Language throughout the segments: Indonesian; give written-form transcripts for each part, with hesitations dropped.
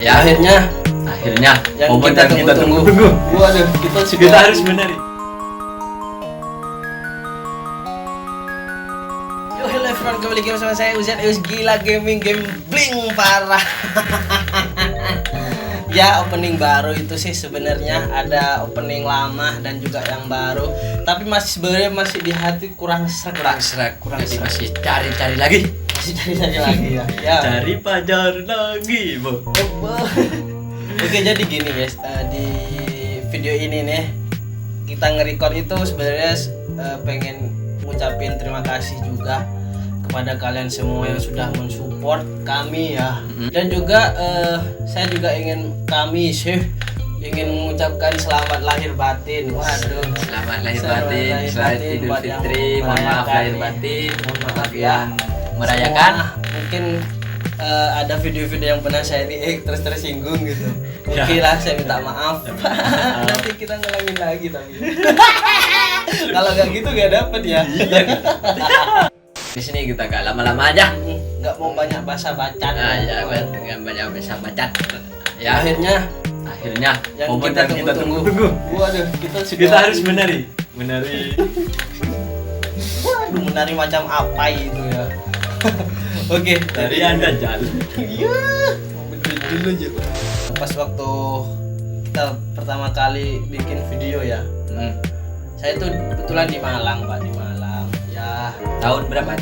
Ya akhirnya yang momen kita yang tunggu-tunggu. Waduh, kita harus menari. Yo, hello everyone, kembali lagi bersama saya Uzet Eus. Gila gaming, gambling parah. Ya, opening baru itu sih sebenarnya ada opening lama dan juga yang baru. Tapi sebenarnya masih di hati kurang serak. Jadi masih cari-cari lagi. Masih cari lagi ya. Ya. Cari pacar lagi, Bu. Oke, jadi gini guys, di video ini nih kita nge-record itu sebenarnya pengen ngucapin terima kasih juga kepada kalian semua yang sudah mensupport kami ya. Dan juga saya juga ingin mengucapkan selamat lahir batin. Waduh, Selamat lahir batin, selamat Idul buat yang Fitri, mohon maaf merayakan lahir nih. batin, Mohon maaf yang merayakan. Semua mungkin ada video-video yang pernah saya react terus tersinggung gitu. Ya. Oke lah, saya minta maaf. Nanti kita ngulangin lagi tapi. Kalau nggak gitu nggak dapet ya. Di sini kita gak lama-lama aja. Nggak mau banyak bahasa bacan. Ya, dengan banyak bisa baca. Ya, Akhirnya yang momen kita yang kita tunggu-tunggu. tunggu-tunggu. Waduh, kita Kita harus menari. Waduh, menari macam apa itu ya. Oke, Dari Anda jalan. Iya, betul dulu aja. Pas waktu kita pertama kali bikin video ya, saya tuh kebetulan di Malang, Pak, di Malang. Ya, Tahun berapa?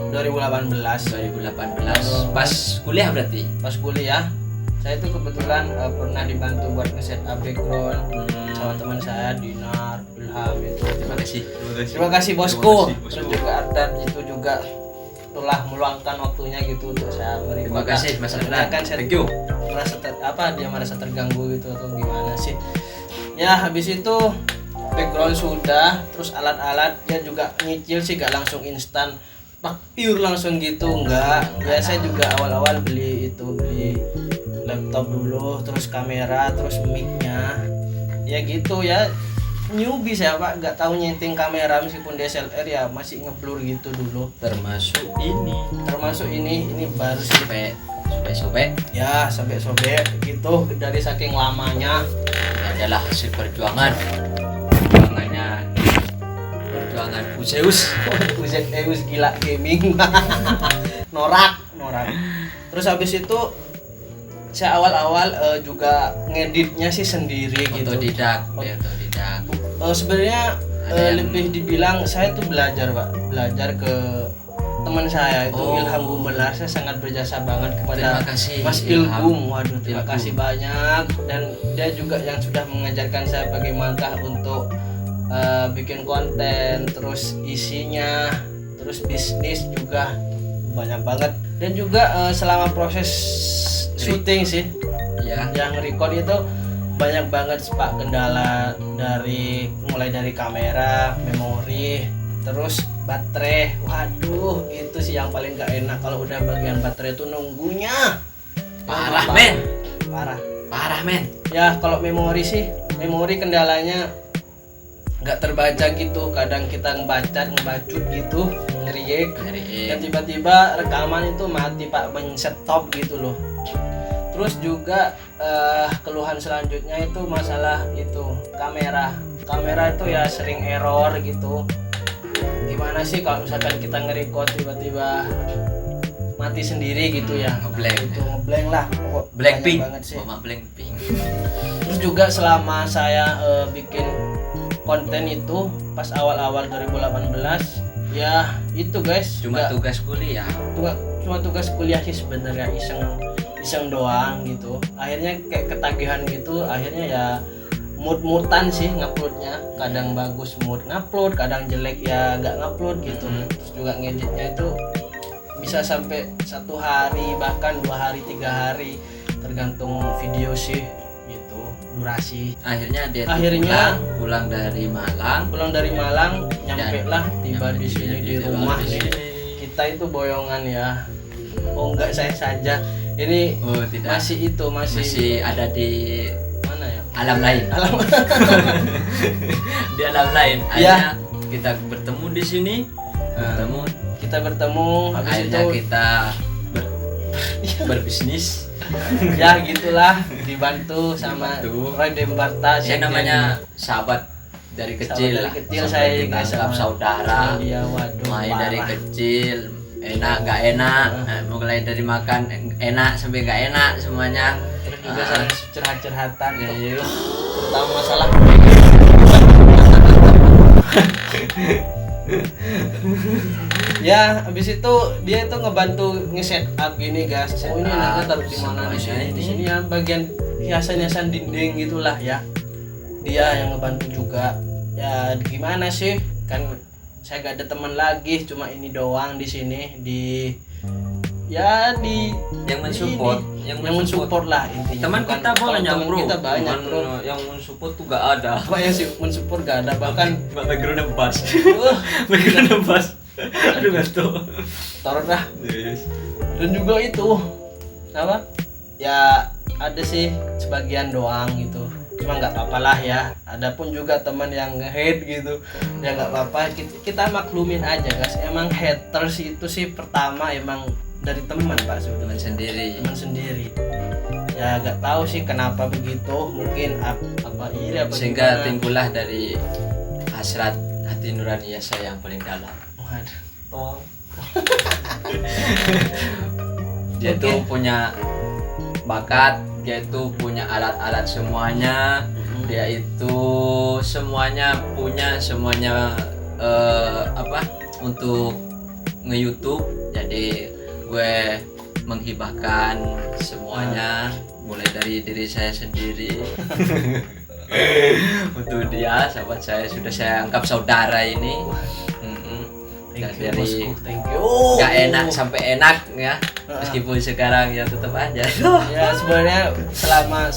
2018. 2018. Pas kuliah berarti. Pas kuliah, saya tuh kebetulan pernah dibantu buat nge-set up background sama teman saya Dinar, Ilham itu. Terima kasih bosku. Terus juga Ardan itu juga telah meluangkan waktunya gitu untuk saya merecord. Terima kasih Mas Sebenarnya Ardan. kan saya Thank you. dia merasa terganggu gitu atau gimana sih. Ya, habis itu background sudah, terus alat-alat dia juga nyicil sih, gak langsung instan pure langsung gitu, enggak. Ya saya juga awal-awal beli laptop dulu, terus kamera, terus mic-nya. Ya gitu ya. Newbie saya, Pak, nggak tahu nyeting kamera meskipun DSLR ya masih ngeblur gitu dulu. Termasuk ini Baru sih sobek ya, sampai sobek gitu dari saking lamanya. adalah hasil perjuangan Uzeus. Uzet Eus gila gaming. norak. Terus habis itu saya awal-awal juga ngeditnya sih sendiri gitu. Otodidak. Sebenarnya Ada yang- lebih dibilang saya tuh belajar, Pak, ke teman saya itu Oh. Ilham Gumelar. Saya sangat berjasa banget kepada Terima kasih, Mas Ilham. Ilgum. Waduh, terima Ilgum. kasih banyak. Dan dia juga yang sudah mengajarkan saya bagaimana untuk bikin konten, terus isinya, terus bisnis juga banyak banget. Dan juga selama proses syuting sih Ya. yang record itu banyak banget Pak kendala, mulai dari kamera, memori, terus baterai. Waduh, itu sih yang paling gak enak kalau udah bagian baterai itu nunggunya Parah, lama men. banget. Parah, men. Ya kalau memori kendalanya nggak terbaca gitu, kadang kita ngebacut gitu, ngeriak dan tiba-tiba rekaman itu mati, Pak, men-stop gitu loh. Terus juga keluhan selanjutnya itu masalah itu kamera itu ya sering error gitu. Gimana sih kalau misalkan kita nge-record tiba-tiba mati sendiri gitu ya, ngeblank. itu ngeblank lah, pokok Blackpink. banyak banget sih. Blackpink. Terus juga selama saya bikin konten itu pas awal-awal 2018 ya itu guys, Cuma tugas kuliah. cuma tugas kuliah sih sebenarnya, iseng doang gitu. Akhirnya kayak ketagihan gitu, akhirnya ya mood-moodan sih nguploadnya. Kadang bagus mood ngupload, kadang jelek ya nggak ngupload gitu. Terus juga ngeditnya itu bisa sampai 1 hari, bahkan 2 hari, 3 hari, tergantung video sih gitu durasi. Akhirnya dia Akhirnya pulang dari Malang. Nyampe lah tiba di sini di rumah nih. Kita itu boyongan ya. Oh enggak, saya saja. Ini Oh, tidak. masih Ada di mana ya? alam lain. Di alam lain. Ya. Akhirnya kita bertemu di sini. Kita bertemu habis Akhirnya itu kita berbisnis. Ya gitulah, dibantu sama Dibantu. Roy Dembarta. Saya namanya sahabat dari kecil dari lah. kecil Sampai saya kita juga anggap sama saudara. Iya, waduh. Mulai parah. dari kecil enak gak enak, mulai dari makan enak sampai gak enak semuanya. Terus juga saling curhat-curhatan. Iya. Terutama masalah ya, habis itu dia itu ngebantu nge-set up gini guys. Oh ini nanti taruh di mana, di sini, di sini ya bagian hiasan-hiasan dinding gitulah ya. Dia yang ngebantu juga. Ya gimana sih? Kan saya gak ada teman lagi, cuma ini doang di sini di ya di Yang mensupport, yang mensupport lah intinya. Teman Bukan- kita kalau banyak teman bro. kita banyak Cuman, bro. yang mensupport tuh gak ada. Apa yang sih mensupport gak ada, bahkan Backgroundnya bass. wah, Backgroundnya bass. Aduh ngantuk. taruh dah. Yes. Dan juga itu apa ya, ada sih sebagian doang gitu, cuma nggak apa-apa lah ya. Adapun juga teman yang nge-hate gitu ya nggak apa-apa, kita maklumin aja guys. Emang haters itu sih pertama emang dari teman pak sebetulnya, Teman sendiri. teman sendiri. Ya nggak tahu sih kenapa begitu, mungkin apa iri apa Sehingga gimana. timbullah dari hasrat hati nurani saya yang paling dalam. Waduh, tolong. Dia Oke. tuh punya bakat, dia itu punya alat-alat semuanya, dia itu semuanya punya semuanya apa untuk nge-YouTube. Jadi gue menghibahkan semuanya mulai dari diri saya sendiri untuk dia, sahabat saya, sudah saya anggap saudara ini. Dan Thank you dari bosku, thank you. gak enak sampai enak ya, meskipun sekarang ya tetap aja. Ya sebenarnya selama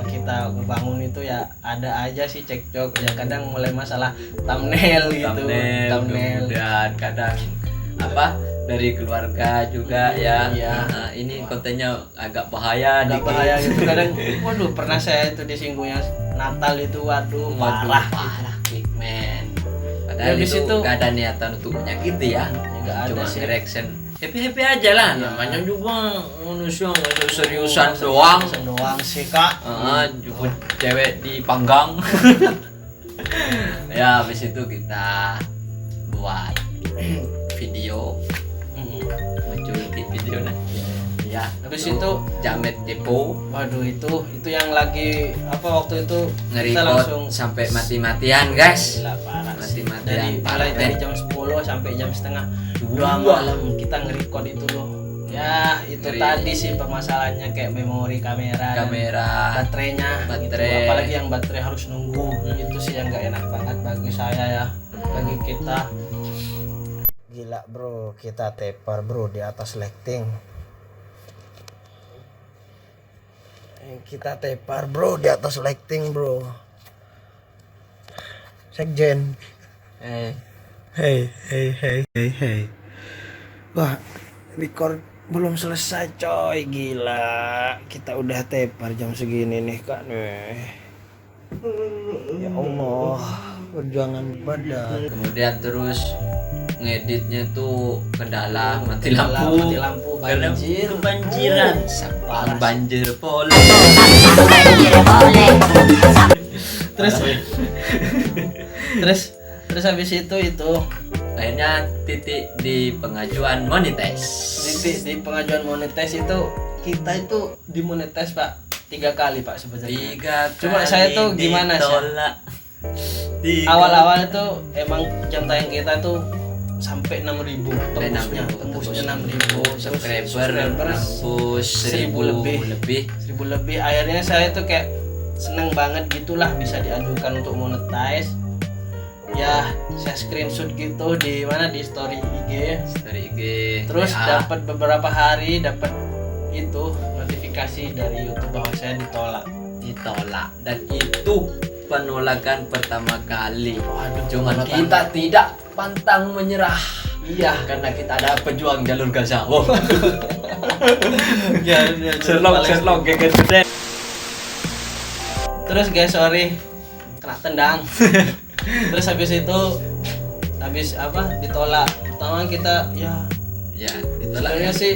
kita bangun itu ya ada aja sih cekcok ya, kadang mulai masalah thumbnail gitu, thumbnail. Kemudian kadang apa dari keluarga juga ya. Iya. Nah, ini kontennya agak bahaya, Agak dikit. bahaya gitu kadang. Waduh, pernah saya itu disinggungnya Natal itu, waduh Waduh, parah. parah big man. Ya, Padahal habis itu itu- gak ada niatan untuk menyakiti ya. Nggak ada Cuma sih. nge-reaction happy aja lah. Iya. Namanya juga manusia nggak seriusan doang. Seriusan doang sih kak. Jemput cewek di panggang. Ya habis itu kita buat video, muncul di video nanti ya. Habis Tuh, itu jamet depo waduh itu yang lagi apa waktu itu kita nge-record langsung sampai mati-matian guys. gila parah sih. Mati-matian, Mulai parah, dari men. jam 10 sampai jam setengah 2 Wah. malam kita nge-record itu loh. Ya itu Ngeri. tadi sih permasalahannya, kayak memori kamera dan Kamera baterainya gitu. Baterai. Apalagi yang baterai harus nunggu. Itu sih yang gak enak banget bagi saya ya, bagi kita. Gila bro, kita tepar bro di atas lighting. Kita tepar bro di atas lighting bro. Sekjen. Hey. Wah, record belum selesai coy, gila. Kita udah tepar jam segini nih kak nih. Ya Allah, perjuangan badan. kemudian terus ngeditnya tuh kendala mati Kendala lampu. mati lampu, Karena banjir. kebanjiran, Parah. banjir pole. Terus habis itu Akhirnya titik di pengajuan monetize. di pengajuan monetize itu kita itu dimonetize pak 3 kali pak sebenarnya. 3 Cuma kali saya tuh gimana sih? ditolak. Awal-awal itu emang jam tayang kita tuh sampai 6.000 tembusnya, 6.000 subscriber nembus 1.000 lebih. 1.000 lebih. Akhirnya saya tuh kayak seneng banget gitulah bisa diajukan untuk monetize. Ya, saya screenshot gitu di mana, di story IG. Story IG. Terus WA. dapat beberapa hari dapat itu notifikasi dari YouTube bahwa saya ditolak. Dan itu penolakan pertama kali. Waduh, Cuman penolakan. kita tidak pantang menyerah. Iya. Karena kita ada pejuang jalur Gaza. Oh. Ya, Sherlock geger gede. Terus guys, sorry kena tendang. Terus habis itu ditolak. Pertama kita ya Ya, ditolak. Sebenarnya sih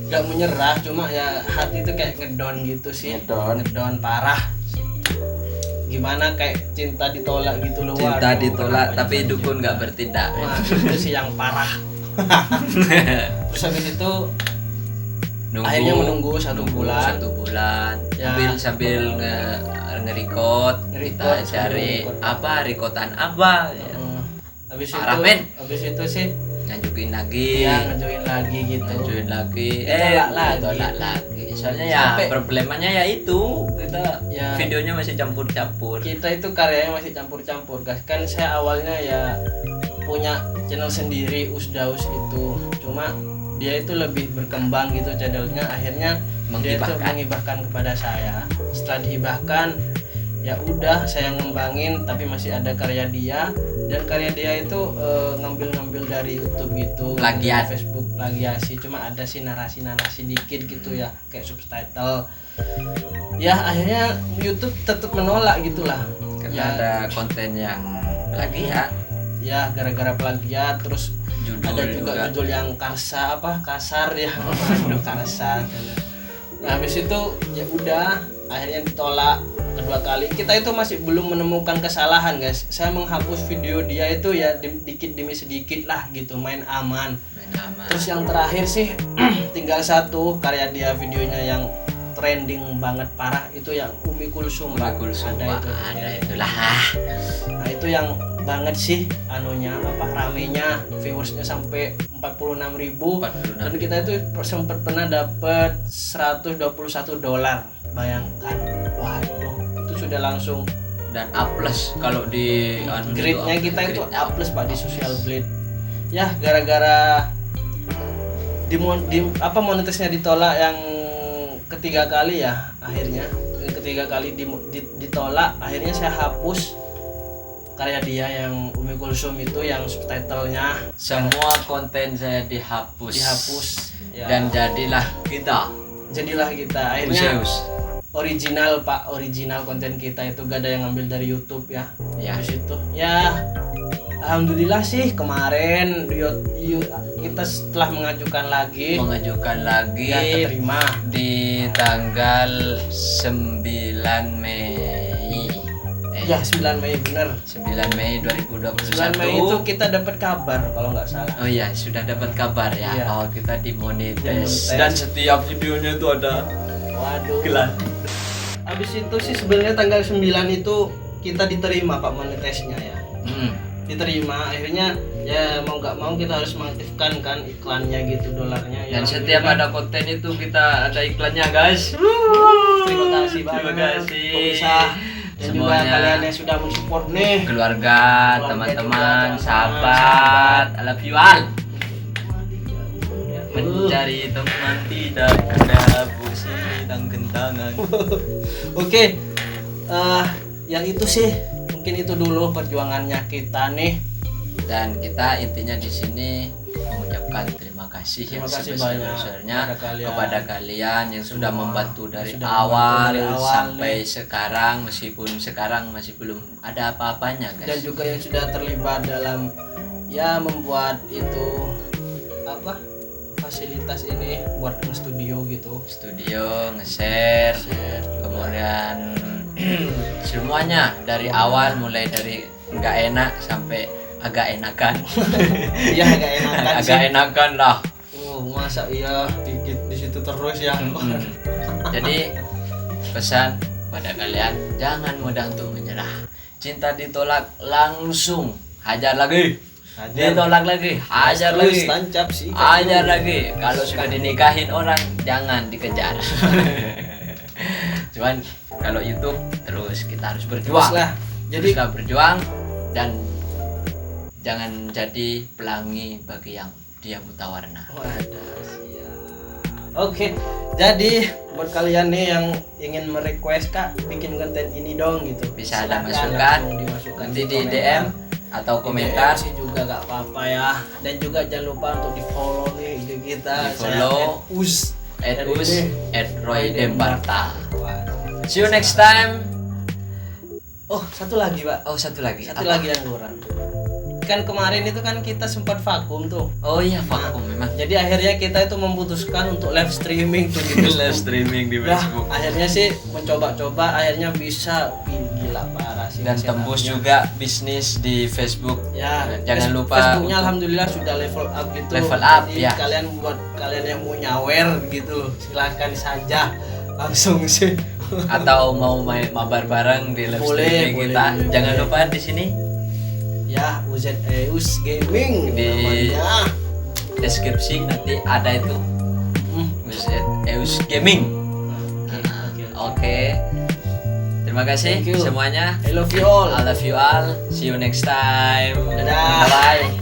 gak menyerah, cuma ya hati itu kayak ngedon gitu sih. Ngedon parah. Gimana kayak cinta ditolak gitu loh. Cinta Waduh, ditolak kenapa tapi cinta dukun ditolak? nggak bertindak. Wah, itu sih yang parah. Terus habis itu akhirnya menunggu satu bulan. Ya. Sambil nge-record, kita Nge-record, cari sambil apa rekotan apa ya. Habis Parah, itu men. habis itu sih Ngajuin lagi. ya ngejoin lagi gitu. Ngajuin lagi. Ditolak lagi. Soalnya ya Sampai- problemanya ya itu kita Ya. videonya masih campur-campur. Kita itu karyanya masih campur-campur guys. Kan saya awalnya ya punya channel sendiri Usdaus itu. Cuma dia itu lebih berkembang gitu channelnya, akhirnya dia itu Menghibahkan. menghibahkan kepada saya. Setelah dihibahkan ya udah saya ngembangin, tapi masih ada karya dia, dan karya dia itu ngambil-ngambil dari YouTube gitu, Plagiat. dari Facebook plagiasi, cuma ada sih narasi-narasi dikit gitu ya, kayak subtitle. Ya akhirnya YouTube tetap menolak gitulah. Karena Ya, ada konten yang plagiat, ya gara-gara plagiat, terus judul ada juga judul yang kasar ya. Waduh, kasar. Nah habis itu ya udah akhirnya ditolak kedua kali. Kita itu masih belum menemukan kesalahan guys. Saya menghapus video dia itu ya dikit demi sedikit lah gitu, main aman. Terus yang terakhir sih tinggal satu karya dia, videonya yang trending banget parah itu yang Umi Kulsum. Ada itu. ada itulah. Nah itu yang banget sih anunya ramenya, viewersnya sampai 46.000, dan kita itu sempat pernah dapat $121. Bayangkan, waduh itu sudah langsung Dan A+ kalau di grade-nya kita itu A+ Pak di Social Blade. Ya gara-gara monetisnya ditolak yang ketiga kali ya, akhirnya ketiga kali ditolak, akhirnya saya hapus karya dia yang Umi Kulsum itu yang subtitlenya semua konten saya dihapus ya. dan jadilah kita akhirnya Useus. original konten kita itu gak ada yang ngambil dari YouTube ya. Ya. Habis itu ya alhamdulillah sih kemarin kita setelah mengajukan lagi ya keterima di tanggal 9 Mei. ya 9 Mei bener. 9 Mei 2021. 9 Mei itu kita dapat kabar kalau nggak salah. Oh iya, sudah dapat kabar ya. Iya. Oh, kita dimonetize. Dimonetize. Dan setiap videonya itu ada Waduh. gelar. Habis itu sih sebenarnya tanggal 9 itu kita diterima Pak monetisnya ya. Diterima, akhirnya ya mau nggak mau kita harus mengaktifkan kan iklannya gitu, dolarnya ya. Dan setiap ada konten itu kita ada iklannya, guys. Terima kasih banyak. Terima kasih. Pemirsa dan juga Semuanya. kalian yang sudah mensupport nih. Keluarga, Keluarga teman-teman, juga, sahabat, I love you all. Ya. Mencari teman tidak ada pusing dan gentangan. Oke, ya itu sih, mungkin itu dulu perjuangannya kita nih. Dan kita intinya di sini mengucapkan terima kasih Terima yang kasih sebesar-besarnya banyak kepada kalian yang sudah semua, membantu dari sudah awal membantu dari awal sampai nih. sekarang, meskipun sekarang masih belum ada apa-apanya, Dan guys. juga yang sudah terlibat dalam ya membuat itu fasilitas ini buat studio gitu. Studio, nge-share, kemudian semuanya dari awal, mulai dari nggak enak sampai agak enakan. Iya agak enakan sih. Agak enakan lah. Masa iya di situ terus ya. Jadi pesan pada kalian, jangan mudah untuk menyerah. Cinta ditolak langsung hajar lagi. Ditolak lagi, hajar Terus lagi. tancap sih. Hajar lagi. Kalau sudah dinikahin orang, jangan dikejar. Cuman kalau YouTube terus kita harus Terus berjuang. lah. Jadi Teruslah berjuang dan jangan jadi pelangi bagi yang dia buta warna. wadah, siap. Oke, jadi buat kalian nih yang ingin merequest Kak bikin konten ini dong gitu, Bisa ada silakan masukan, langsung dimasukkan nanti di komentar. DM atau Di komentar. DM sih juga gak apa-apa ya. Dan juga jangan lupa untuk di follow nih IG kita. Di-follow. Saya @us @roydembarta. Wah. See you next time. Oh, satu lagi Pak. Oh, satu lagi. Satu Apa? lagi yang kurang. kan kemarin itu kan kita sempat vakum tuh. Oh iya, vakum memang. Jadi akhirnya kita itu memutuskan untuk live streaming tuh di Facebook. Live streaming di Nah, Facebook. akhirnya sih mencoba-coba, akhirnya bisa. Wih, gila parah sih. Dan tembus juga bisnis di Facebook. Ya, Jangan lupa Facebooknya untuk- alhamdulillah sudah level up gitu. Level up, Jadi ya. kalian buat kalian yang mau nyawer gitu, silahkan saja langsung sih. atau mau mabar bareng di live Boleh, streaming boleh, kita. boleh, Jangan boleh. lupa di sini Ya, UZEUS Gaming Di- namanya. deskripsi nanti ada itu Hmm. Eus Gaming. Oke, oke. Oke. Terima kasih Thank you. semuanya. I love you all. I love you all. See you next time. Dadah. Bye.